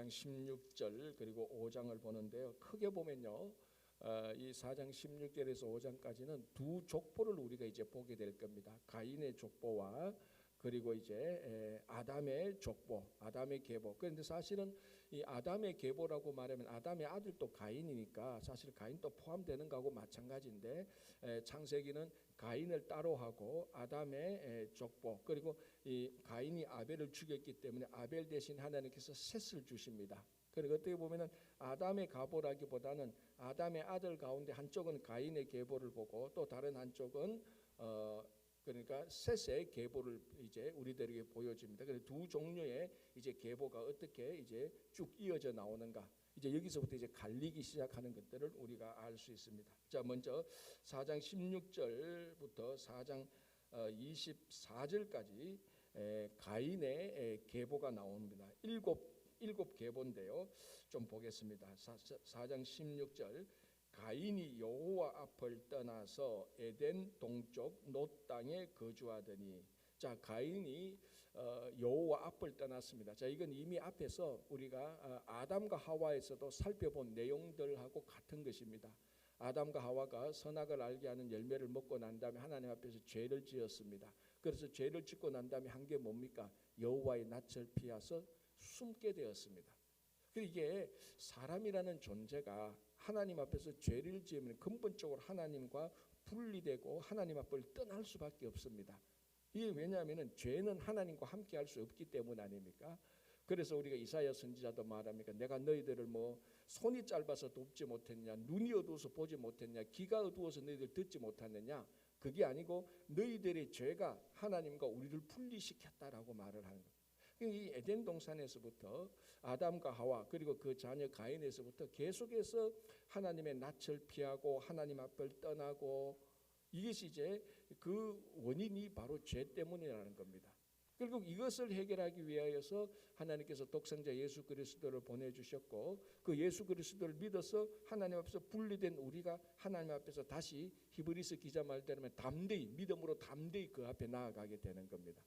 4장 16절 그리고 5장을 보는데요. 크게 보면요, 이 4장 16절에서 5장까지는 두 족보를 우리가 이제 보게 될 겁니다. 가인의 족보와 그리고 이제 아담의 족보, 아담의 계보. 그런데 사실은 이 아담의 계보라고 말하면 아담의 아들도 가인이니까 사실 가인도 포함되는 거하고 마찬가지인데, 창세기는 가인을 따로 하고 아담의 족보, 그리고 이 가인이 아벨을 죽였기 때문에 아벨 대신 하나님께서 셋을 주십니다. 그리고 어떻게 보면은 아담의 가보라기보다는 아담의 아들 가운데 한쪽은 가인의 계보를 보고 또 다른 한쪽은 그러니까 셋의 계보를 이제 우리들에게 보여줍니다. 그래서 두 종류의 이제 계보가 어떻게 이제 쭉 이어져 나오는가, 이제 여기서부터 이제 갈리기 시작하는 것들을 우리가 알 수 있습니다. 자, 먼저 4장 16절부터 4장 24절까지 가인의 계보가 나옵니다. 일곱 계보인데요. 좀 보겠습니다. 4장 16절, 가인이 여호와 앞을 떠나서 에덴 동쪽 놋 땅에 거주하더니. 자, 가인이 여호와 앞을 떠났습니다. 자, 이건 이미 앞에서 우리가 아담과 하와에서도 살펴본 내용들하고 같은 것입니다. 아담과 하와가 선악을 알게 하는 열매를 먹고 난 다음에 하나님 앞에서 죄를 지었습니다. 그래서 죄를 짓고 난 다음에 한 게 뭡니까? 여호와의 낯을 피해서 숨게 되었습니다. 이게 사람이라는 존재가 하나님 앞에서 죄를 지으면 근본적으로 하나님과 분리되고 하나님 앞을 떠날 수밖에 없습니다. 이게 왜냐하면 죄는 하나님과 함께 할 수 없기 때문 아닙니까? 그래서 우리가 이사야 선지자도 말합니까? 내가 너희들을 뭐 손이 짧아서 돕지 못했냐, 눈이 어두워서 보지 못했냐, 귀가 어두워서 너희들 듣지 못하느냐. 그게 아니고 너희들의 죄가 하나님과 우리를 분리시켰다라고 말을 하는 거예요. 이 에덴 동산에서부터 아담과 하와 그리고 그 자녀 가인에서부터 계속해서 하나님의 낯을 피하고 하나님 앞을 떠나고, 이것이 이제 그 원인이 바로 죄 때문이라는 겁니다. 결국 이것을 해결하기 위하여서 하나님께서 독생자 예수 그리스도를 보내주셨고, 그 예수 그리스도를 믿어서 하나님 앞에서 분리된 우리가 하나님 앞에서 다시 히브리서 기자 말대로 담대히, 믿음으로 담대히 그 앞에 나아가게 되는 겁니다.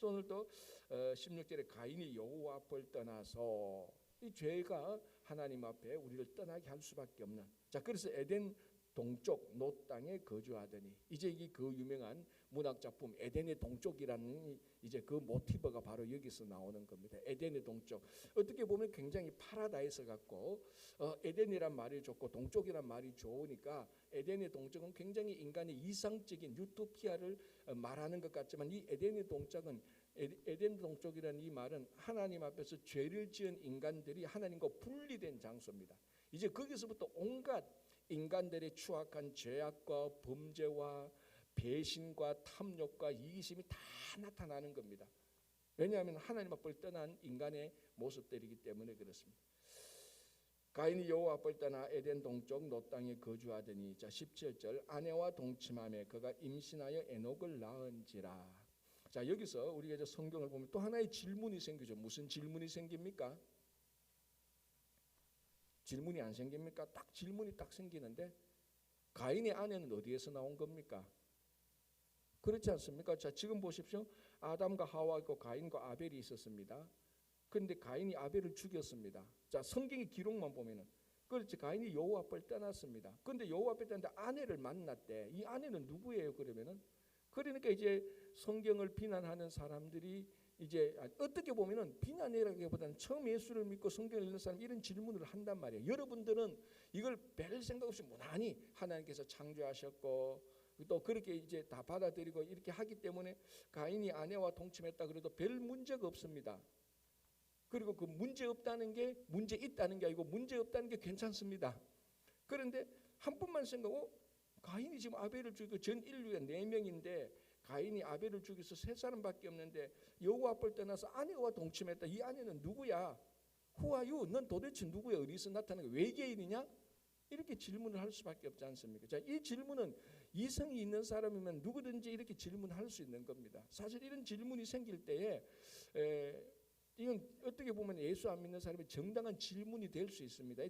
오늘도 16절에 가인이 여호와 앞을 떠나서, 이 죄가 하나님 앞에 우리를 떠나게 할 수밖에 없는. 자, 그래서 에덴 동쪽 놋 땅에 거주하더니, 이제 이게 그 유명한 문학 작품 에덴의 동쪽이라는 이제 그 모티브가 바로 여기서 나오는 겁니다. 에덴의 동쪽. 어떻게 보면 굉장히 파라다이스 같고, 에덴이란 말이 좋고 동쪽이란 말이 좋으니까 에덴의 동쪽은 굉장히 인간의 이상적인 유토피아를 말하는 것 같지만, 이 에덴의 동쪽은, 에덴 동쪽이라는 이 말은 하나님 앞에서 죄를 지은 인간들이 하나님과 분리된 장소입니다. 이제 거기서부터 온갖 인간들의 추악한 죄악과 범죄와 배신과 탐욕과 이기심이 다 나타나는 겁니다. 왜냐하면 하나님 앞을 떠난 인간의 모습들이기 때문에 그렇습니다. 가인이 여호와 앞을 떠나 에덴 동쪽 놋 땅에 거주하더니, 자 17절, 아내와 동침하며 그가 임신하여 에녹을 낳은지라. 자, 여기서 우리가 이제 성경을 보면 또 하나의 질문이 생기죠. 무슨 질문이 생깁니까? 질문이 안 생깁니까? 딱 질문이 딱 생기는데, 가인의 아내는 어디에서 나온 겁니까? 그렇지 않습니까? 자, 지금 보십시오. 아담과 하와 있고 가인과 아벨이 있었습니다. 그런데 가인이 아벨을 죽였습니다. 자, 성경의 기록만 보면은 그렇지, 가인이 여호와 앞을 떠났습니다. 그런데 여호와 앞에 떠났는데 아내를 만났대. 이 아내는 누구예요? 그러면은, 그러니까 이제 성경을 비난하는 사람들이 이제 어떻게 보면은 비난이라기보다는 처음 예수를 믿고 성경을 읽는 사람 이런 질문을 한단 말이에요. 여러분들은 이걸 별 생각 없이 무난히 하나님께서 창조하셨고 또 그렇게 이제 다 받아들이고 이렇게 하기 때문에 가인이 아내와 동침했다 그래도 별 문제가 없습니다. 그리고 그 문제 없다는 게 문제 있다는 게 아니고 문제 없다는 게 괜찮습니다. 그런데 한 번만 생각하고, 가인이 지금 아벨을 죽이고 전 인류가 4명인데 가인이 아벨을 죽여서 3사람밖에 없는데 여호와 앞을 떠나서 아내와 동침했다. 이 아내는 누구야? Who are you? 넌 도대체 누구야? 어디서 나타나는 거야? 외계인이냐? 이렇게 질문을 할 수밖에 없지 않습니까? 자, 이 질문은 이성이 있는 사람이면 누구든지 이렇게 질문할 수 있는 겁니다. 사실 이런 질문이 생길 때에 이건 어떻게 보면 예수 안 믿는 사람이 정당한 질문이 될 수 있습니다.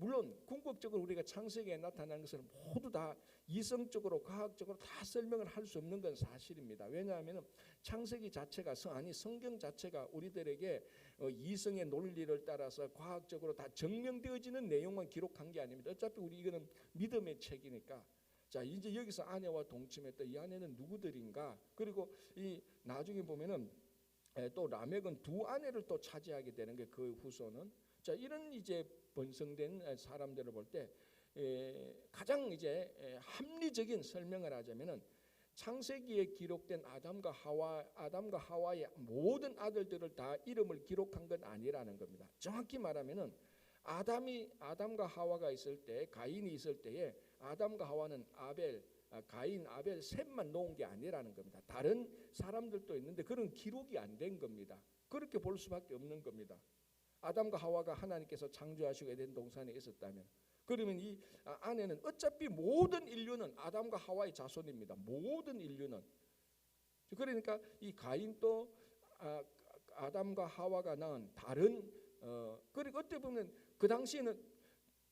물론 궁극적으로 우리가 창세기에 나타난 것은 모두 다 이성적으로 과학적으로 다 설명을 할 수 없는 건 사실입니다. 왜냐하면 창세기 자체가 성경 자체가 우리들에게 이성의 논리를 따라서 과학적으로 다 증명되어지는 내용만 기록한 게 아닙니다. 어차피 우리 이거는 믿음의 책이니까. 자, 이제 여기서 아내와 동침했던 이 아내는 누구들인가? 그리고 이 나중에 보면은 또 라멕은 두 아내를 또 차지하게 되는 게 그 후손은. 자, 이런 이제 번성된 사람들을 볼 때 가장 이제 합리적인 설명을 하자면은 창세기에 기록된 아담과 하와의 모든 아들들을 다 이름을 기록한 건 아니라는 겁니다. 정확히 말하면은 아담과 하와가 있을 때, 가인이 있을 때에 아담과 하와는 가인, 아벨, 셋만 놓은 게 아니라는 겁니다. 다른 사람들도 있는데 그런 기록이 안 된 겁니다. 그렇게 볼 수밖에 없는 겁니다. 아담과 하와가 하나님께서 창조하시고 에덴 동산에 있었다면, 그러면 이 아내는 어차피 모든 인류는 아담과 하와의 자손입니다. 모든 인류는. 그러니까 이 가인도 아담과 하와가 낳은 다른 그리고 어떻게 보면 그 당시에는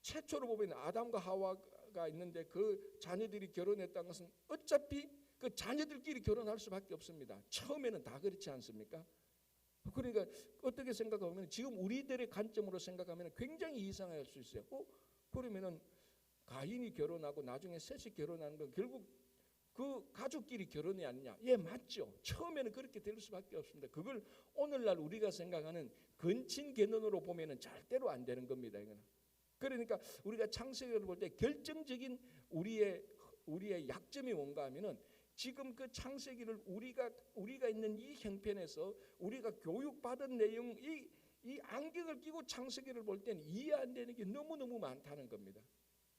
최초로 보면 아담과 하와가 있는데 그 자녀들이 결혼했다는 것은 어차피 그 자녀들끼리 결혼할 수밖에 없습니다. 처음에는 다 그렇지 않습니까? 그러니까 어떻게 생각하면 지금 우리들의 관점으로 생각하면 굉장히 이상할 수 있어요. 그러면은 가인이 결혼하고 나중에 셋이 결혼하는 건 결국 그 가족끼리 결혼이 아니냐? 예, 맞죠. 처음에는 그렇게 될 수밖에 없습니다. 그걸 오늘날 우리가 생각하는 근친 계론으로 보면은 절대로 안 되는 겁니다. 이거는. 그러니까 우리가 창세기를 볼 때 결정적인 우리의 약점이 뭔가 하면은 지금 그 창세기를 우리가 있는 이 형편에서 우리가 교육받은 내용 이 안경을 끼고 창세기를 볼 때는 이해 안 되는 게 너무너무 많다는 겁니다.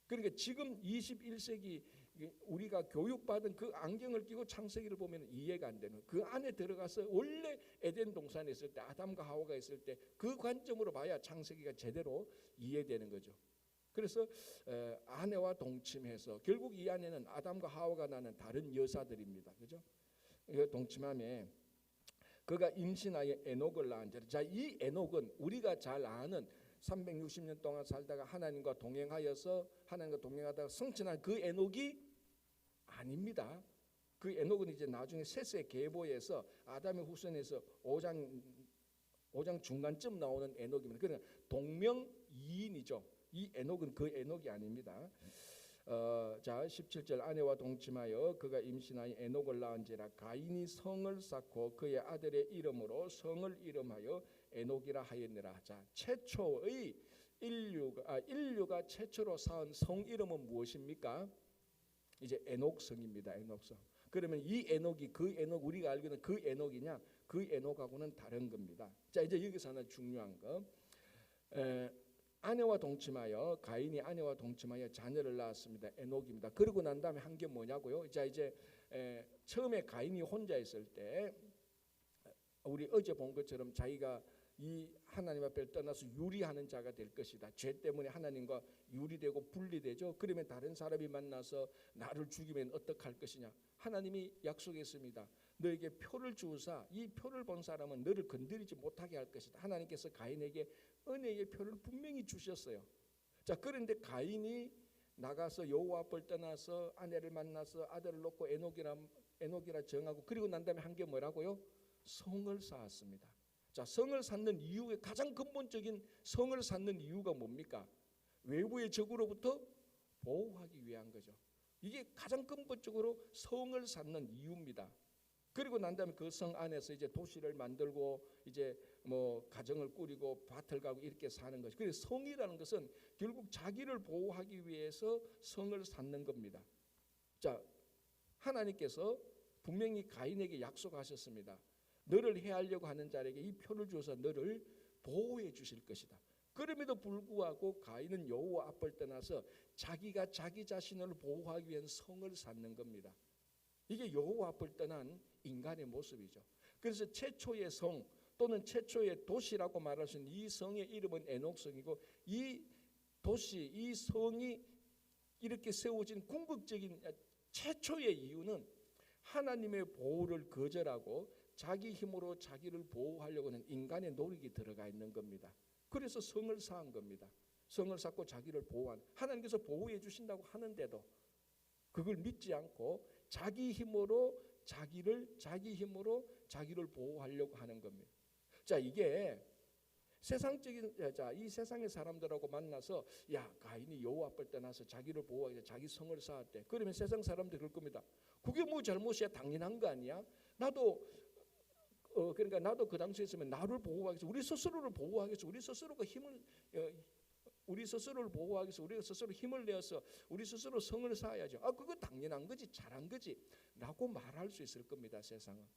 그러니까 지금 21세기 우리가 교육받은 그 안경을 끼고 창세기를 보면 이해가 안 되는, 그 안에 들어가서 원래 에덴 동산에 있을 때 아담과 하와가 있을 때 그 관점으로 봐야 창세기가 제대로 이해되는 거죠. 그래서 아내와 동침해서 결국 이 아내는 아담과 하와가 낳는 다른 여사들입니다. 그죠? 동침함에 그가 임신하여 에녹을 낳은. 자, 이 에녹은 우리가 잘 아는 360년 동안 살다가 하나님과 동행하다가 성천한 그 에녹이 아닙니다. 그 에녹은 이제 나중에 셋의 계보에서 아담의 후손에서 5장 중간쯤 나오는 에녹입니다. 그러니까 동명이인이죠. 이 에녹은 그 에녹이 아닙니다. 자, 17절 아내와 동침하여 그가 임신하여 에녹을 낳은지라 가인이 성을 쌓고 그의 아들의 이름으로 성을 이름하여 에녹이라 하였느라. 자, 최초의 인류가 최초로 쌓은 성 이름은 무엇입니까? 이제 에녹성입니다. 에녹성. 그러면 이 에녹이 그 에녹, 우리가 알고 있는 그 에녹이냐? 그 에녹하고는 다른 겁니다. 자, 이제 여기서 하나 중요한 거. 아내와 동침하여 가인이 아내와 동침하여 자녀를 낳았습니다. 에녹입니다. 그러고 난 다음에 한 게 뭐냐고요? 자, 이제 처음에 가인이 혼자 있을 때 우리 어제 본 것처럼 자기가 이 하나님 앞에 떠나서 유리하는 자가 될 것이다. 죄 때문에 하나님과 유리되고 분리되죠. 그러면 다른 사람이 만나서 나를 죽이면 어떡할 것이냐? 하나님이 약속했습니다. 너에게 표를 주우사 이 표를 본 사람은 너를 건드리지 못하게 할 것이다. 하나님께서 가인에게 은혜의 표를 분명히 주셨어요. 자, 그런데 가인이 나가서 여호와 앞을 떠나서 아내를 만나서 아들을 놓고 에녹이라 정하고 그리고 난 다음에 한 게 뭐라고요? 성을 쌓았습니다. 자, 성을 쌓는 이유의 가장 근본적인 성을 쌓는 이유가 뭡니까? 외부의 적으로부터 보호하기 위한 거죠. 이게 가장 근본적으로 성을 쌓는 이유입니다. 그리고 난 다음에 그 성 안에서 이제 도시를 만들고 이제 뭐 가정을 꾸리고 밭을 가고 이렇게 사는 것이. 그래서 성이라는 것은 결국 자기를 보호하기 위해서 성을 쌓는 겁니다. 자, 하나님께서 분명히 가인에게 약속하셨습니다. 너를 해하려고 하는 자에게 이 표를 주어서 너를 보호해 주실 것이다. 그럼에도 불구하고 가인은 여호와 앞을 떠나서 자기가 자기 자신을 보호하기 위한 성을 쌓는 겁니다. 이게 여호와 앞을 떠난 인간의 모습이죠. 그래서 최초의 성 또는 최초의 도시라고 말할 수 있는 이 성의 이름은 에녹성이고, 이 도시, 이 성이 이렇게 세워진 궁극적인 최초의 이유는 하나님의 보호를 거절하고 자기 힘으로 자기를 보호하려고 하는 인간의 노력이 들어가 있는 겁니다. 그래서 성을 쌓은 겁니다. 성을 쌓고 자기를 보호한, 하나님께서 보호해 주신다고 하는데도 그걸 믿지 않고 자기 힘으로 자기를 보호하려고 하는 겁니다. 자, 이게 세상적인 이 세상의 사람들하고 만나서 야 가인이 여호와 앞을 떠나서 자기를 보호하기 위해서 자기 성을 쌓았대. 그러면 세상 사람들이 그럴 겁니다. 그게 뭐 잘못이야? 당연한 거 아니야? 나도 그러니까 나도 그 당시에 있으면 나를 보호하기 위해서 우리 스스로를 보호하기 위해서 우리 스스로를 보호하기 위해서 우리가 스스로 힘을 내어서 우리 스스로 성을 쌓아야죠. 그거 당연한 거지, 잘한 거지 라고 말할 수 있을 겁니다, 세상은.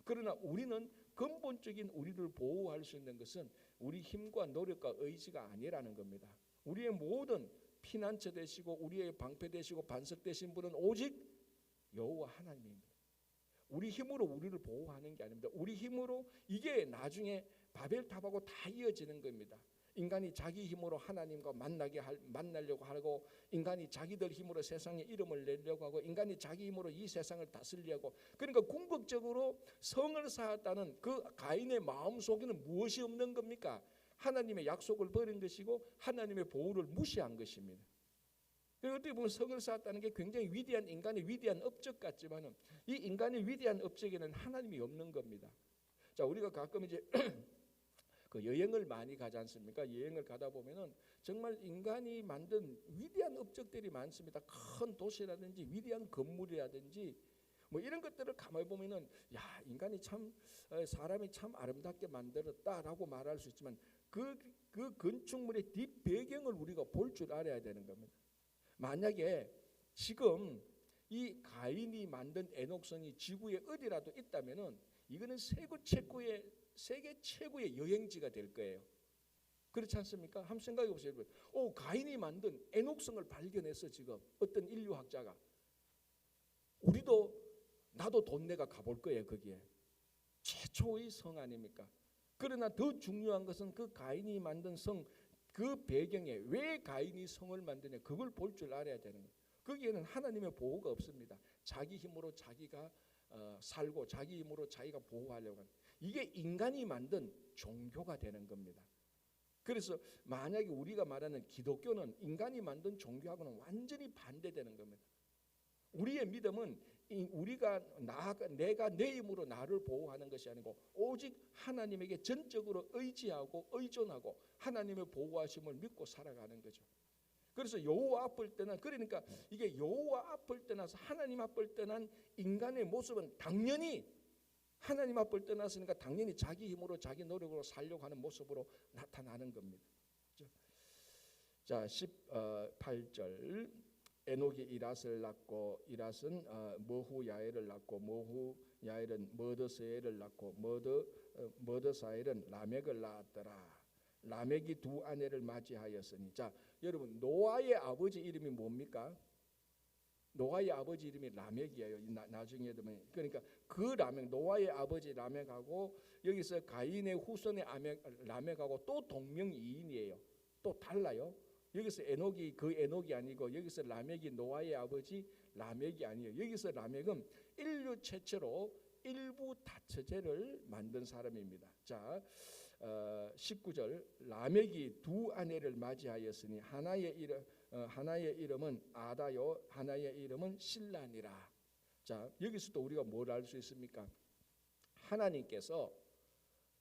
그러나 우리는 근본적인 우리를 보호할 수 있는 것은 우리 힘과 노력과 의지가 아니라는 겁니다. 우리의 모든 피난처 되시고 우리의 방패 되시고 반석 되신 분은 오직 여호와 하나님입니다. 우리 힘으로 우리를 보호하는 게 아닙니다. 우리 힘으로 이게 나중에 바벨탑하고 다 이어지는 겁니다. 인간이 자기 힘으로 하나님과 만나려고 하고, 인간이 자기들 힘으로 세상에 이름을 내려고 하고, 인간이 자기 힘으로 이 세상을 다스리려고. 그러니까 궁극적으로 성을 쌓았다는 그 가인의 마음 속에는 무엇이 없는 겁니까? 하나님의 약속을 버린 것이고 하나님의 보호를 무시한 것입니다. 어떻게 보면 성을 쌓았다는 게 굉장히 위대한 인간의 위대한 업적 같지만은 이 인간의 위대한 업적에는 하나님이 없는 겁니다. 자, 우리가 가끔 이제 그 여행을 많이 가지 않습니까? 여행을 가다 보면은 정말 인간이 만든 위대한 업적들이 많습니다. 큰 도시라든지 위대한 건물이라든지 뭐 이런 것들을 가만히 보면은 야, 인간이 참 사람이 참 아름답게 만들었다라고 말할 수 있지만 그 건축물의 뒷 배경을 우리가 볼 줄 알아야 되는 겁니다. 만약에 지금 이 가인이 만든 에녹성이 지구에 어디라도 있다면은 이거는 세계 최고의 여행지가 될 거예요. 그렇지 않습니까? 한번 생각해 보세요. 가인이 만든 에녹성을 발견했어. 지금 어떤 인류학자가. 나도 돈 내가 가볼 거예요. 거기에 최초의 성 아닙니까? 그러나 더 중요한 것은 그 가인이 만든 성, 그 배경에 왜 가인이 성을 만드냐, 그걸 볼 줄 알아야 되는 거예요. 거기에는 하나님의 보호가 없습니다. 자기 힘으로 자기가 살고 자기 힘으로 자기가 보호하려고 하는, 이게 인간이 만든 종교가 되는 겁니다. 그래서 만약에 우리가 말하는 기독교는 인간이 만든 종교하고는 완전히 반대되는 겁니다. 우리의 믿음은 내가 내 힘으로 나를 보호하는 것이 아니고 오직 하나님에게 전적으로 의지하고 의존하고 하나님의 보호하심을 믿고 살아가는 거죠. 그래서 여호와 앞을 떠난, 그러니까 이게 여호와 앞을 떠나서 하나님 앞을 떠난 인간의 모습은 당연히 하나님 앞을 떠났으니까 당연히 자기 힘으로 자기 노력으로 살려고 하는 모습으로 나타나는 겁니다. 자, 18절 에녹이 이랏을 낳고 이랏은 머후야엘을 낳고 머후야엘은 머드사엘을 낳고 머드사엘은 라멕을 낳았더라. 라멕이 두 아내를 맞이하였으니, 자 여러분, 노아의 아버지 이름이 뭡니까? 노아의 아버지 이름이 라멕이에요. 나중에 되면, 그러니까 그 라멕, 노아의 아버지 라멕하고 여기서 가인의 후손의 라멕하고 또 동명이인이에요. 또 달라요. 여기서 에녹이 그 에녹이 아니고 여기서 라멕이 노아의 아버지 라멕이 아니에요. 여기서 라멕은 인류 최초로 일부 다처제를 만든 사람입니다. 자, 19절 라멕이 두 아내를 맞이하였으니 하나의 이름은 아다요 하나의 이름은 실란이라. 자, 여기서도 우리가 뭘 알 수 있습니까? 하나님께서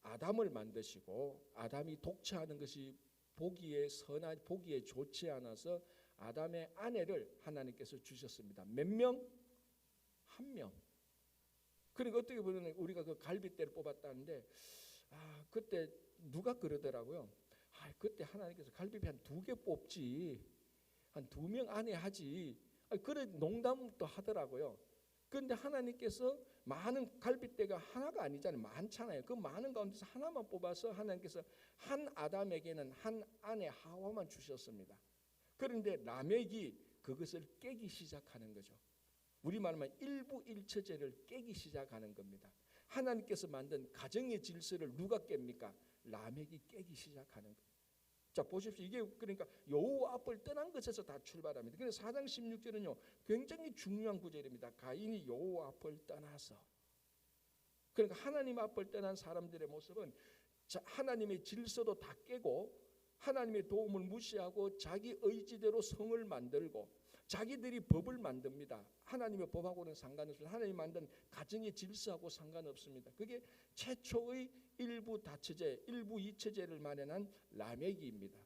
아담을 만드시고 아담이 독처하는 것이 보기에 좋지 않아서 아담의 아내를 하나님께서 주셨습니다. 몇 명? 한 명. 그러니까 어떻게 보면 우리가 그 갈빗대를 뽑았다는데, 그때 누가 그러더라고요. 그때 하나님께서 갈빗대 한 2개 뽑지, 한 2명 안에 하지. 그래 농담도 하더라고요. 그런데 하나님께서 많은 갈빗대가 하나가 아니잖아요. 많잖아요. 그 많은 가운데서 하나만 뽑아서 하나님께서 한 아담에게는 한 아내 하와만 주셨습니다. 그런데 라멕이 그것을 깨기 시작하는 거죠. 우리말하면 일부 일처제를 깨기 시작하는 겁니다. 하나님께서 만든 가정의 질서를 누가 깹니까? 라멕이 깨기 시작하는 거예요. 자, 보십시오. 이게 그러니까 여호와 앞을 떠난 것에서 다 출발합니다. 그래서 4장 16절은요 굉장히 중요한 구절입니다. 가인이 여호와 앞을 떠나서, 그러니까 하나님 앞을 떠난 사람들의 모습은 하나님의 질서도 다 깨고 하나님의 도움을 무시하고 자기 의지대로 성을 만들고 자기들이 법을 만듭니다. 하나님의 법하고는 상관없습니다. 하나님 만든 가정의 질서하고 상관없습니다. 그게 최초의 일부 다처제, 일부 이처제를 마련한 라멕입니다.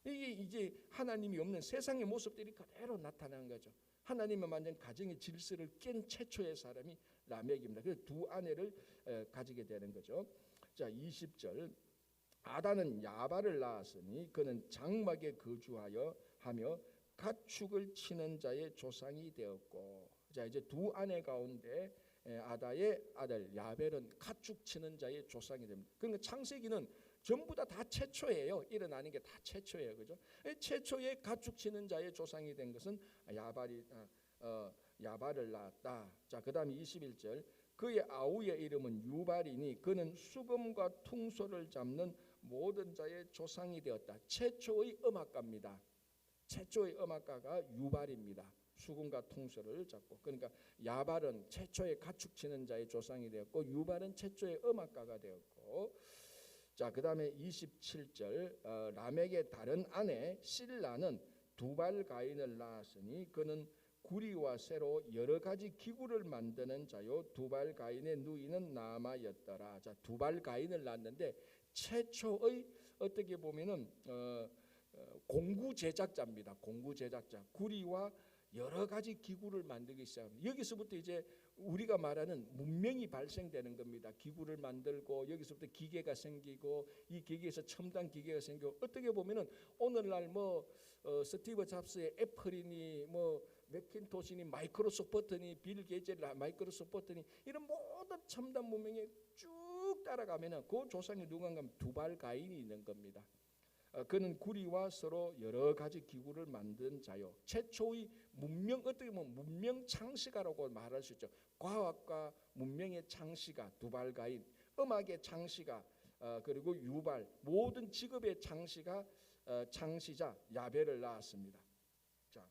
이게 이제 하나님이 없는 세상의 모습들이 그대로 나타나는 거죠. 하나님의 만든 가정의 질서를 깬 최초의 사람이 라멕입니다. 그래서 두 아내를 가지게 되는 거죠. 자, 20절. 아다는 야발을 낳았으니 그는 장막에 거주하여 하며 가축을 치는 자의 조상이 되었고. 자, 이제 두 아내 가운데 아다의 아들 야벨은 가축 치는 자의 조상이 됩니다. 그러니까 창세기는 전부 다 최초예요. 일어나는 게 다 최초예요, 그죠? 최초의 가축 치는 자의 조상이 된 것은 야발을 낳았다. 자, 그다음에 21절. 그의 아우의 이름은 유발이니 그는 수금과 퉁소를 잡는 모든 자의 조상이 되었다. 최초의 음악가입니다. 최초의 음악가가 유발입니다. 수금과 퉁소를 잡고. 그러니까 야발은 최초의 가축 치는 자의 조상이 되었고 유발은 최초의 음악가가 되었고. 자, 그다음에 27절. 라멕의 다른 아내 실라는 두발 가인을 낳았으니 그는 구리와 쇠로 여러 가지 기구를 만드는 자요 두발 가인의 누이는 나아마였더라. 자, 두발 가인을 낳았는데 최초의 어떻게 보면은 공구 제작자입니다. 공구 제작자. 구리와 여러 가지 기구를 만들기 시작합니다. 여기서부터 이제 우리가 말하는 문명이 발생되는 겁니다. 기구를 만들고 여기서부터 기계가 생기고 이 기계에서 첨단 기계가 생기고 어떻게 보면은 오늘날 뭐 스티브 잡스의 애플이니 뭐 맥킨토시니 마이크로소프트니 빌 게이츠의 마이크로소프트니 이런 모든 첨단 문명에 쭉 따라가면은 그 조상이 누군가 하면 두발 가인이 있는 겁니다. 그는 구리와 서로 여러 가지 기구를 만든 자요. 최초의 문명, 어떻게 보면 문명 창시가라고 말할 수 있죠. 과학과 문명의 창시가 두발 가인, 음악의 창시가 그리고 유발, 모든 직업의 창시가 창시자 야벨을 낳았습니다. 자,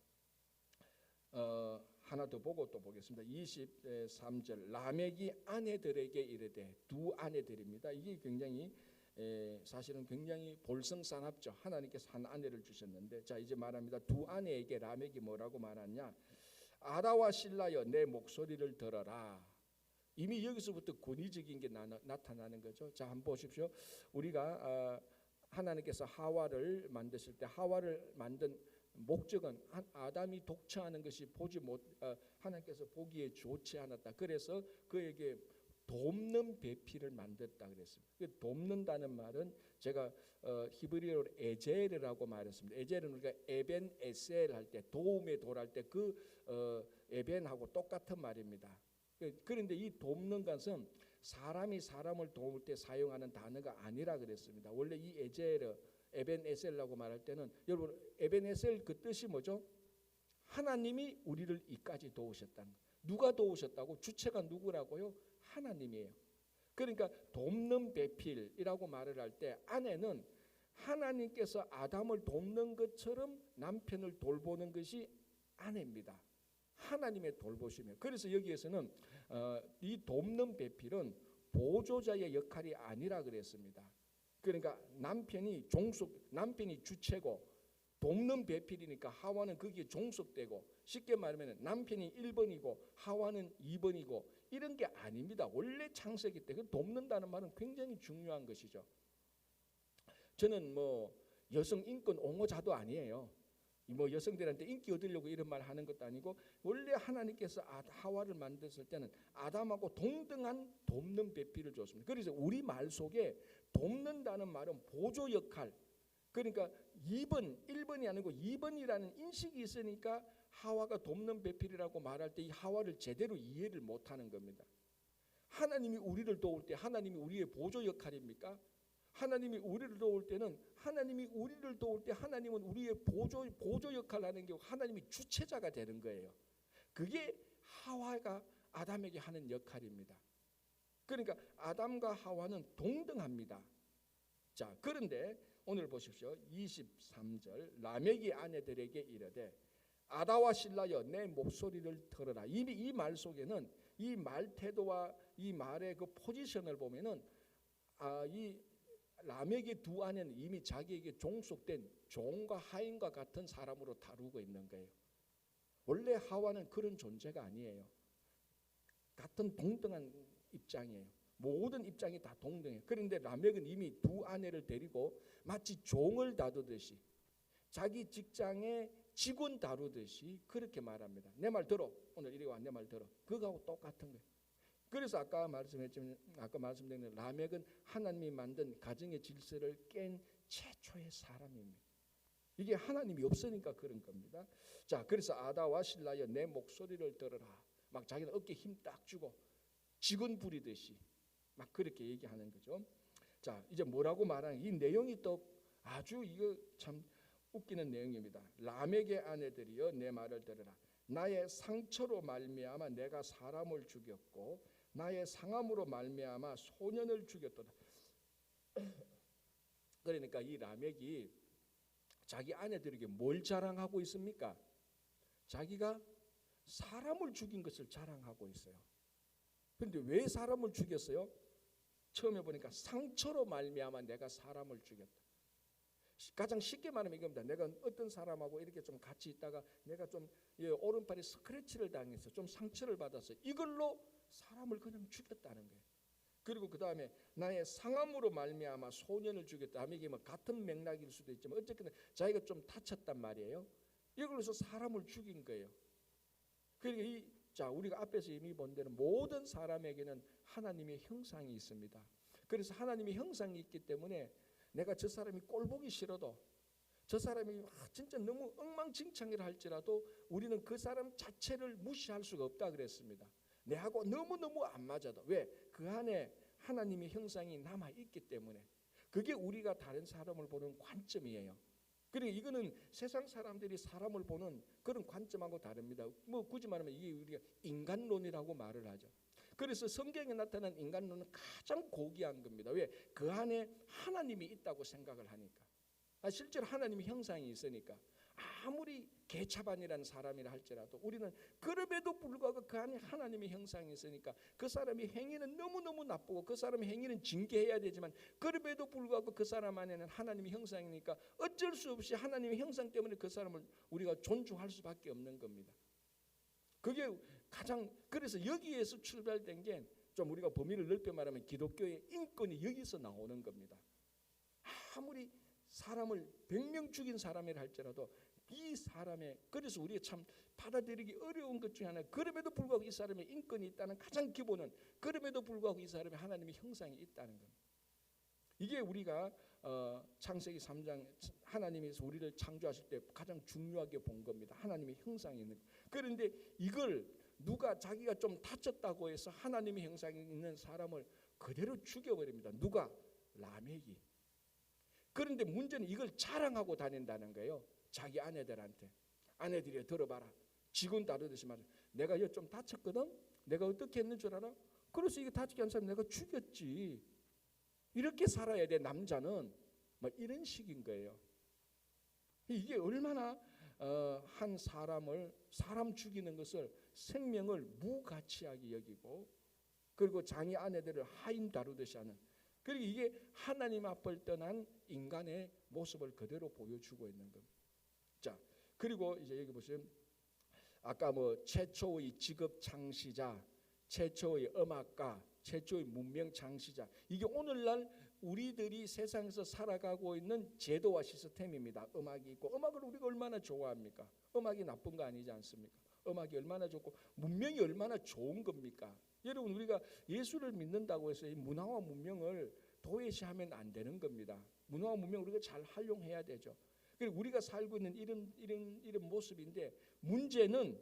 하나 더 보고 또 보겠습니다. 23절. 라멕이 아내들에게 이르되, 두 아내들입니다. 이게 굉장히 사실은 굉장히 볼성사납죠. 하나님께서 한 아내를 주셨는데, 자, 이제 말합니다. 두 아내에게 라멕이 뭐라고 말하냐? 아다와 실라여 내 목소리를 들어라. 이미 여기서부터 권위적인 게 나타나는 거죠. 자, 한번 보십시오. 우리가 하나님께서 하와를 만드실 때 하와를 만든 목적은 아담이 독처하는 것이 하나님께서 보기에 좋지 않았다. 그래서 그에게 돕는 배필을 만들었다 그랬습니다. 돕는다는 말은 제가 히브리어로 에젤이라고 말했습니다. 에젤은 우리가 에벤 에셀 할 때 도움의 도할 때 그 에벤하고 똑같은 말입니다. 그런데 이 돕는 것은 사람이 사람을 도울 때 사용하는 단어가 아니라 그랬습니다. 원래 이 에젤 에벤 에셀이라고 말할 때는 여러분 에벤 에셀 그 뜻이 뭐죠? 하나님이 우리를 이까지 도우셨다는. 누가 도우셨다고? 주체가 누구라고요? 하나님이에요. 그러니까 돕는 배필이라고 말을 할 때 아내는 하나님께서 아담을 돕는 것처럼 남편을 돌보는 것이 아내입니다. 하나님의 돌보심이에요. 그래서 여기에서는 이 돕는 배필은 보조자의 역할이 아니라 그랬습니다. 그러니까 남편이 주체고 돕는 배필이니까 하와는 거기에 종속되고, 쉽게 말하면 남편이 1번이고 하와는 2번이고 이런 게 아닙니다. 원래 창세기 때 그 돕는다는 말은 굉장히 중요한 것이죠. 저는 뭐 여성 인권 옹호자도 아니에요. 뭐 여성들한테 인기 얻으려고 이런 말 하는 것도 아니고, 원래 하나님께서 하와를 만드실 때는 아담하고 동등한 돕는 배필을 줬습니다. 그래서 우리 말 속에 돕는다는 말은 보조 역할, 그러니까 2번, 1번이 아니고 2번이라는 인식이 있으니까 하와가 돕는 배필이라고 말할 때 이 하와를 제대로 이해를 못하는 겁니다. 하나님이 우리를 도울 때 하나님이 우리의 보조 역할입니까? 하나님이 우리를 도울 때는 하나님은 우리의 보조 역할을 하는 게 하나님이 주체자가 되는 거예요. 그게 하와가 아담에게 하는 역할입니다. 그러니까 아담과 하와는 동등합니다. 자, 그런데 오늘 보십시오. 23절. 라멕이 아내들에게 이르되 아다와 실라여 내 목소리를 들어라. 이미 이 말 속에는 이 말 태도와 이 말의 그 포지션을 보면은 이 라멕의 두 아내는 이미 자기에게 종속된 종과 하인과 같은 사람으로 다루고 있는 거예요. 원래 하와는 그런 존재가 아니에요. 같은 동등한 입장이에요. 모든 입장이 다 동등해요. 그런데 라멕은 이미 두 아내를 데리고 마치 종을 다루듯이 자기 직장의 직원 다루듯이 그렇게 말합니다. 내 말 들어. 오늘 이리 와. 내 말 들어. 그거하고 똑같은 거예요. 그래서 아까 말씀드린 라멕은 하나님이 만든 가정의 질서를 깬 최초의 사람입니다. 이게 하나님이 없으니까 그런 겁니다. 자, 그래서 아다와 실라여 내 목소리를 들어라. 막 자기는 어깨에 힘 딱 주고 직원 부리듯이 막 그렇게 얘기하는 거죠. 자, 이제 뭐라고 말하는 이 내용이 또 아주 이거 참 웃기는 내용입니다. 라멕의 아내들이여 내 말을 들으라. 나의 상처로 말미암아 내가 사람을 죽였고 나의 상함으로 말미암아 소년을 죽였도다. 그러니까 이 라멕이 자기 아내들에게 뭘 자랑하고 있습니까? 자기가 사람을 죽인 것을 자랑하고 있어요. 그런데 왜 사람을 죽였어요? 처음에 보니까 상처로 말미암아 내가 사람을 죽였다. 가장 쉽게 말하면 이겁니다. 내가 어떤 사람하고 이렇게 좀 같이 있다가 내가 좀 오른팔에 스크래치를 당해서 좀 상처를 받아서 이걸로 사람을 그냥 죽였다는 거예요. 그리고 그 다음에 나의 상함으로 말미암아 소년을 죽였다. 이게 뭐 같은 맥락일 수도 있지만 어쨌든 자기가 좀 다쳤단 말이에요. 이걸로서 사람을 죽인 거예요. 그러니까 자, 우리가 앞에서 이미 본 대로 모든 사람에게는 하나님의 형상이 있습니다. 그래서 하나님의 형상이 있기 때문에 내가 저 사람이 꼴보기 싫어도 저 사람이 진짜 너무 엉망진창이라 할지라도 우리는 그 사람 자체를 무시할 수가 없다 그랬습니다. 내하고 너무너무 안 맞아도 왜? 그 안에 하나님의 형상이 남아있기 때문에 그게 우리가 다른 사람을 보는 관점이에요. 그러니까 이거는 세상 사람들이 사람을 보는 그런 관점하고 다릅니다. 뭐 굳이 말하면 이게 우리가 인간론이라고 말을 하죠. 그래서 성경에 나타난 인간론은 가장 고귀한 겁니다. 왜? 그 안에 하나님이 있다고 생각을 하니까. 실제로 하나님의 형상이 있으니까 아무리 개차반이라는 사람이라 할지라도 우리는 그럼에도 불구하고 그 안에 하나님의 형상이 있으니까 그 사람의 행위는 너무너무 나쁘고 그 사람의 행위는 징계해야 되지만 그럼에도 불구하고 그 사람 안에는 하나님의 형상이니까 어쩔 수 없이 하나님의 형상 때문에 그 사람을 우리가 존중할 수밖에 없는 겁니다. 그게 가장 그래서 여기에서 출발된 게 좀 우리가 범위를 넓혀 말하면 기독교의 인권이 여기서 나오는 겁니다. 아무리 사람을 100명 죽인 사람이라 할지라도 이 사람의 그래서 우리가 참 받아들이기 어려운 것 중에 하나 그럼에도 불구하고 이 사람의 인권이 있다는 가장 기본은 그럼에도 불구하고 이 사람의 하나님의 형상이 있다는 겁니다. 이게 우리가 창세기 3장 하나님이 우리를 창조하실 때 가장 중요하게 본 겁니다. 하나님의 형상이 있는 것. 그런데 이걸 누가 자기가 좀 다쳤다고 해서 하나님의 형상이 있는 사람을 그대로 죽여버립니다. 누가? 라멕이. 그런데 문제는 이걸 자랑하고 다닌다는 거예요. 자기 아내들한테. 아내들이 들어봐라. 직원 다루듯이 말해. 내가 이거 좀 다쳤거든. 내가 어떻게 했는 줄 알아? 그래서 이게 다치게 한 사람 내가 죽였지. 이렇게 살아야 돼 남자는. 뭐 이런 식인 거예요. 이게 얼마나 한 사람 죽이는 것을 생명을 무가치하게 여기고 그리고 자기 아내들을 하인 다루듯이 하는 그리고 이게 하나님 앞을 떠난 인간의 모습을 그대로 보여주고 있는 겁니다. 자, 그리고 이제 여기 보시면 아까 뭐 최초의 직업 창시자, 최초의 음악가, 최초의 문명 창시자 이게 오늘날 우리들이 세상에서 살아가고 있는 제도와 시스템입니다. 음악이 있고 음악을 우리가 얼마나 좋아합니까? 음악이 나쁜 거 아니지 않습니까? 음악이 얼마나 좋고 문명이 얼마나 좋은 겁니까? 여러분 우리가 예수를 믿는다고 해서 이 문화와 문명을 도외시하면 안 되는 겁니다. 문화와 문명 우리가 잘 활용해야 되죠. 그리고 우리가 살고 있는 이런 모습인데 문제는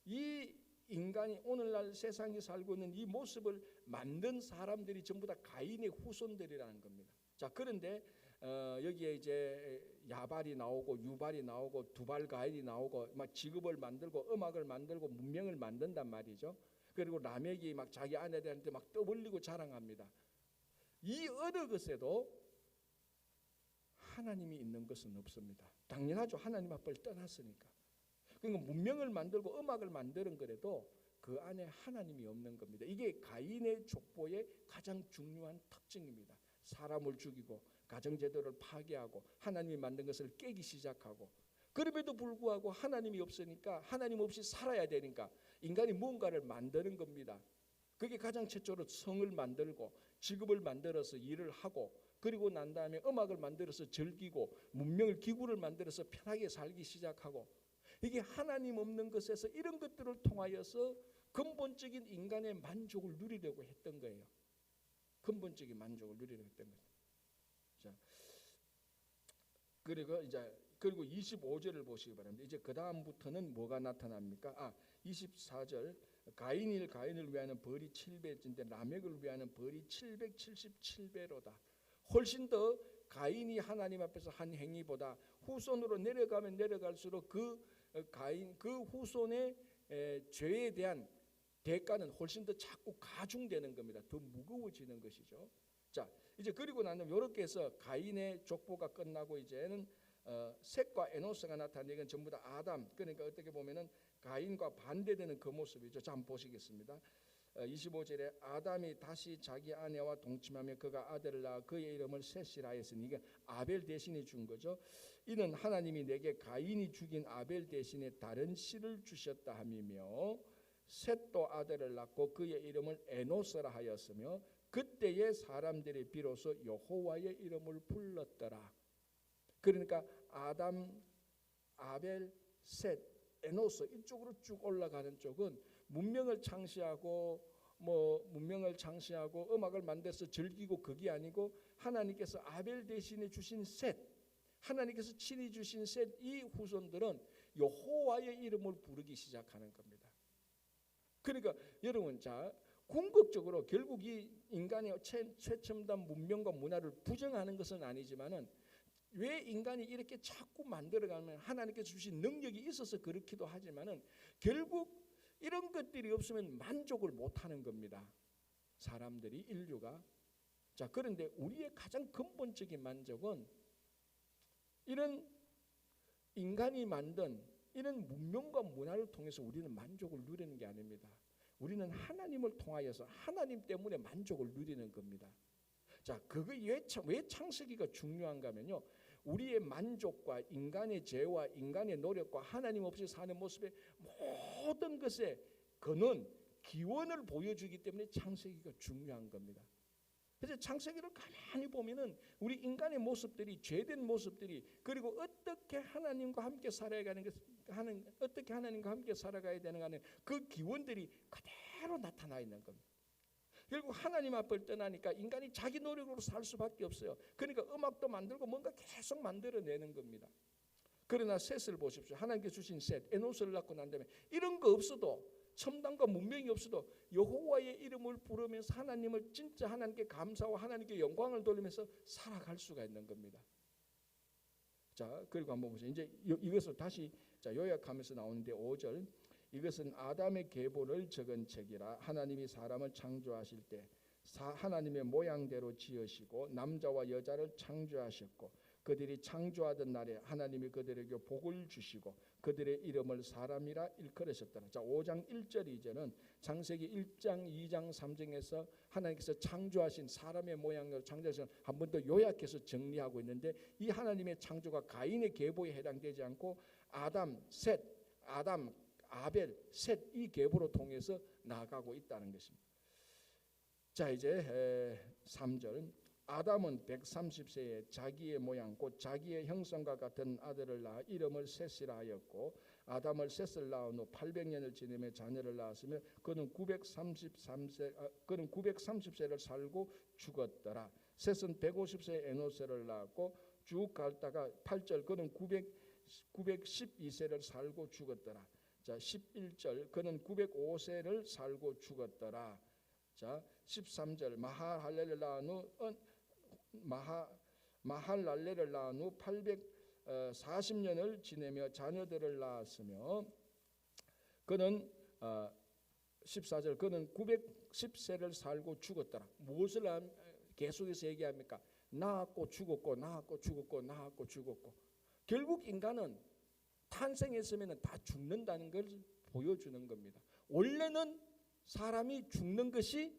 이 인간이 오늘날 세상에 살고 있는 이 모습을 만든 사람들이 전부 다 가인의 후손들이라는 겁니다. 자, 그런데 여기에 이제 야발이 나오고 유발이 나오고 두발 가인이 나오고 막 직업을 만들고 음악을 만들고 문명을 만든단 말이죠. 그리고 라멕이 막 자기 아내들한테 막 떠벌리고 자랑합니다. 이 어느 것에도 하나님이 있는 것은 없습니다. 당연하죠. 하나님 앞을 떠났으니까. 그러니까 문명을 만들고 음악을 만드는 거라도 그 안에 하나님이 없는 겁니다. 이게 가인의 족보의 가장 중요한 특징입니다. 사람을 죽이고 가정제도를 파괴하고 하나님이 만든 것을 깨기 시작하고 그럼에도 불구하고 하나님이 없으니까 하나님 없이 살아야 되니까 인간이 뭔가를 만드는 겁니다. 그게 가장 최초로 성을 만들고 직업을 만들어서 일을 하고 그리고 난 다음에 음악을 만들어서 즐기고 문명을 기구를 만들어서 편하게 살기 시작하고 이게 하나님 없는 것에서 이런 것들을 통하여서 근본적인 인간의 만족을 누리려고 했던 거예요. 근본적인 만족을 누리려고 했던 거예요. 자, 그리고 25절을 보시기 바랍니다. 이제 그 다음부터는 뭐가 나타납니까? 24절 가인을 위하는 벌이 7배인데 라멕을 위하는 벌이 777배로다. 훨씬 더 가인이 하나님 앞에서 한 행위보다 후손으로 내려가면 내려갈수록 그 후손의 죄에 대한 대가는 훨씬 더 자꾸 가중되는 겁니다. 더 무거워지는 것이죠. 자, 이제 그리고 나면 이렇게 해서 가인의 족보가 끝나고 이제는 셋과 에노스가 나타나는 건 전부 다 아담. 그러니까 어떻게 보면은 가인과 반대되는 그 모습이죠. 자, 한번 보시겠습니다. 25절에 아담이 다시 자기 아내와 동침하며 그가 아들을 낳아 그의 이름을 셋이라 하였으니 이게 아벨 대신에 준 거죠. 이는 하나님이 내게 가인이 죽인 아벨 대신에 다른 씨를 주셨다 함이며 셋도 아들을 낳고 그의 이름을 에노스라 하였으며 그때의 사람들이 비로소 여호와의 이름을 불렀더라. 그러니까 아담, 아벨, 셋, 에노스 이쪽으로 쭉 올라가는 쪽은 문명을 창시하고 음악을 만들어서 즐기고 그게 아니고 하나님께서 아벨 대신에 주신 셋, 하나님께서 친히 주신 셋 이 후손들은 여호와의 이름을 부르기 시작하는 겁니다. 그러니까 여러분 자 궁극적으로 결국 이 인간의 최첨단 문명과 문화를 부정하는 것은 아니지만은 왜 인간이 이렇게 자꾸 만들어가면 하나님께서 주신 능력이 있어서 그렇기도 하지만은 결국 이런 것들이 없으면 만족을 못하는 겁니다. 사람들이 인류가 자 그런데 우리의 가장 근본적인 만족은 이런 인간이 만든 이런 문명과 문화를 통해서 우리는 만족을 누리는 게 아닙니다. 우리는 하나님을 통하여서 하나님 때문에 만족을 누리는 겁니다. 자, 그거 왜 창세기가 중요한가면요. 우리의 만족과 인간의 죄와 인간의 노력과 하나님 없이 사는 모습의 모든 것에 그는 기원을 보여주기 때문에 창세기가 중요한 겁니다. 그래서 창세기를 가만히 보면은 우리 인간의 모습들이 죄된 모습들이 그리고 어떻게 하나님과 함께 살아가는 어떻게 하나님과 함께 살아가야 되는가는 그 기원들이 그대로 나타나 있는 겁니다. 결국 하나님 앞을 떠나니까 인간이 자기 노력으로 살 수밖에 없어요. 그러니까 음악도 만들고 뭔가 계속 만들어내는 겁니다. 그러나 셋을 보십시오. 하나님께서 주신 셋, 에노스를 낳고 난 다음에 이런 거 없어도 첨단과 문명이 없어도 여호와의 이름을 부르면서 하나님을 진짜 하나님께 감사와 하나님께 영광을 돌리면서 살아갈 수가 있는 겁니다. 자, 그리고 한번 보세요. 이제 이것을 다시 요약하면서 나오는데 5절 이것은 아담의 계보를 적은 책이라. 하나님이 사람을 창조하실 때 하나님의 모양대로 지으시고 남자와 여자를 창조하셨고 그들이 창조하던 날에 하나님이 그들에게 복을 주시고 그들의 이름을 사람이라 일컬으셨더라. 자, 5장 1절 이제는 창세기 1장 2장 3장에서 하나님께서 창조하신 사람의 모양으로 창조하신 한 번 더 요약해서 정리하고 있는데 이 하나님의 창조가 가인의 계보에 해당되지 않고 아담, 아벨, 셋 이 계보로 통해서 나아가고 있다는 것입니다. 자, 이제 3절 아담은 130세에 자기의 모양 곧 자기의 형상과 같은 아들을 낳아 이름을 셋이라 하였고 아담을 셋을 낳은 후 800년을 지내며 자녀를 낳았으며 그는 930세를 살고 죽었더라. 셋은 150세에 에노스를 낳았고 쭉 갔다가 8절 그는 912세를 살고 죽었더라. 자, 11절 그는 905세를 살고 죽었더라. 자, 13절 마할랄레를 낳은 후 마할랄레를 낳은 후 840년을 지내며 자녀들을 낳았으며 그는 14절 그는 910세를 살고 죽었더라. 무엇을 계속해서 얘기합니까? 낳았고 죽었고 낳았고 죽었고 낳았고 죽었고 결국 인간은 탄생했으면 다 죽는다는 걸 보여주는 겁니다. 원래는 사람이 죽는 것이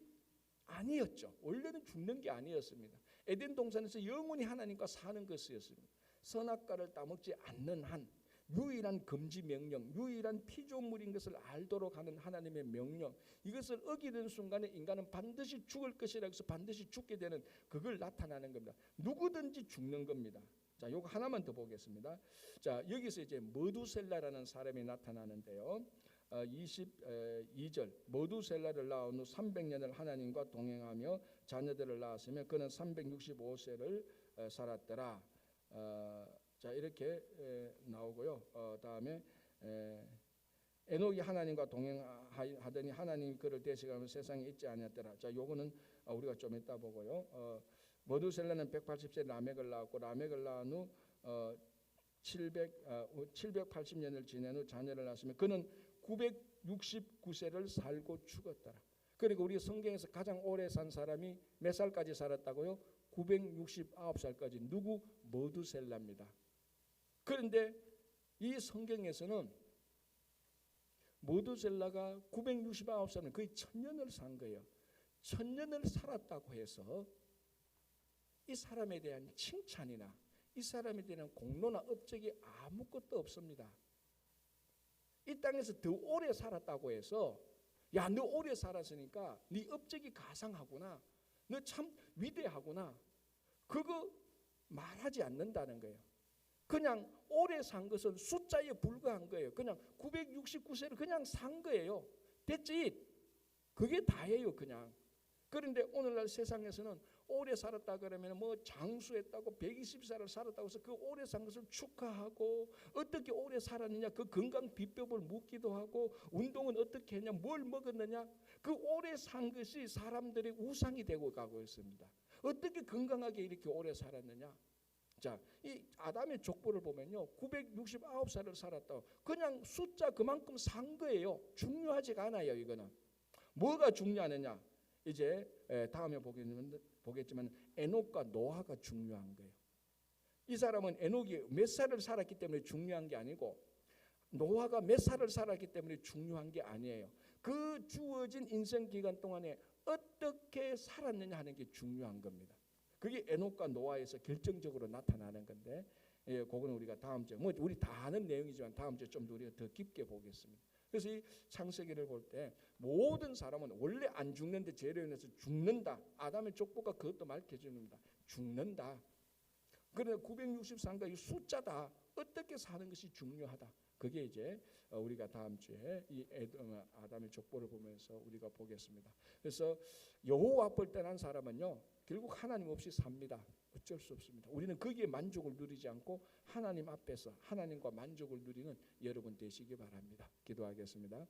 아니었죠. 원래는 죽는 게 아니었습니다. 에덴 동산에서 영원히 하나님과 사는 것이었습니다. 선악과를 따먹지 않는 한 유일한 금지 명령, 유일한 피조물인 것을 알도록 하는 하나님의 명령, 이것을 어기는 순간에 인간은 반드시 죽을 것이라 해서 반드시 죽게 되는 그걸 나타나는 겁니다. 누구든지 죽는 겁니다. 자, 요거 하나만 더 보겠습니다. 자, 여기서 이제 머두셀라라는 사람이 나타나는데요. 22절 머두셀라를 낳은 후 300년을 하나님과 동행하며 자녀들을 낳았으며 그는 365세를 살았더라. 자, 이렇게 나오고요. 다음에 에녹이 하나님과 동행하더니 하나님이 그를 대식하며 세상에 있지 아니었더라. 자, 요거는 우리가 좀 이따 보고요. 머두셀라는 180세 라멕을 낳았고 라멕을 낳은 후 780년을 지낸 후 자녀를 낳았으며 그는 969세를 살고 죽었더라. 그리고 우리 성경에서 가장 오래 산 사람이 몇 살까지 살았다고요? 969살까지. 누구? 머두셀라입니다. 그런데 이 성경에서는 머두셀라가 969살은 거의 1000년을 산 거예요. 1000년을 살았다고 해서 이 사람에 대한 칭찬이나 이 사람에 대한 공로나 업적이 아무것도 없습니다. 이 땅에서 더 오래 살았다고 해서 야, 너 오래 살았으니까 네 업적이 가상하구나, 너 참 위대하구나, 그거 말하지 않는다는 거예요. 그냥 오래 산 것은 숫자에 불과한 거예요. 그냥 969세를 그냥 산 거예요. 됐지? 그게 다예요, 그냥. 그런데 오늘날 세상에서는 오래 살았다 그러면 뭐 장수했다고 120살을 살았다고 해서 그 오래 산 것을 축하하고 어떻게 오래 살았느냐 그 건강 비법을 묻기도 하고 운동은 어떻게 했냐 뭘 먹었느냐 그 오래 산 것이 사람들의 우상이 되고 가고 있습니다. 어떻게 건강하게 이렇게 오래 살았느냐. 자, 이 아담의 족보를 보면요 969살을 살았다고 그냥 숫자 그만큼 산 거예요. 중요하지가 않아요. 이거는 뭐가 중요하느냐. 이제 다음에 보겠지만 에녹과 노아가 중요한 거예요. 이 사람은 에녹이 몇 살을 살았기 때문에 중요한 게 아니고 노아가 몇 살을 살았기 때문에 중요한 게 아니에요. 그 주어진 인생 기간 동안에 어떻게 살았느냐 하는 게 중요한 겁니다. 그게 에녹과 노아에서 결정적으로 나타나는 건데 그거는 우리가 다음 주에 우리 다 아는 내용이지만 다음 주에 좀 우리가 더 깊게 보겠습니다. 그래서 이 창세기를 볼 때 모든 사람은 원래 안 죽는데 죄로 인해서 죽는다. 아담의 족보가 그것도 밝혀줍니다. 죽는다. 그러나 963가 이 숫자다. 어떻게 사는 것이 중요하다. 그게 이제 우리가 다음 주에 이 아담의 족보를 보면서 우리가 보겠습니다. 그래서 여호와 앞을 떠난 사람은요 결국 하나님 없이 삽니다. 어쩔 수 없습니다. 우리는 거기에 만족을 누리지 않고 하나님 앞에서 하나님과 만족을 누리는 여러분 되시기 바랍니다. 기도하겠습니다.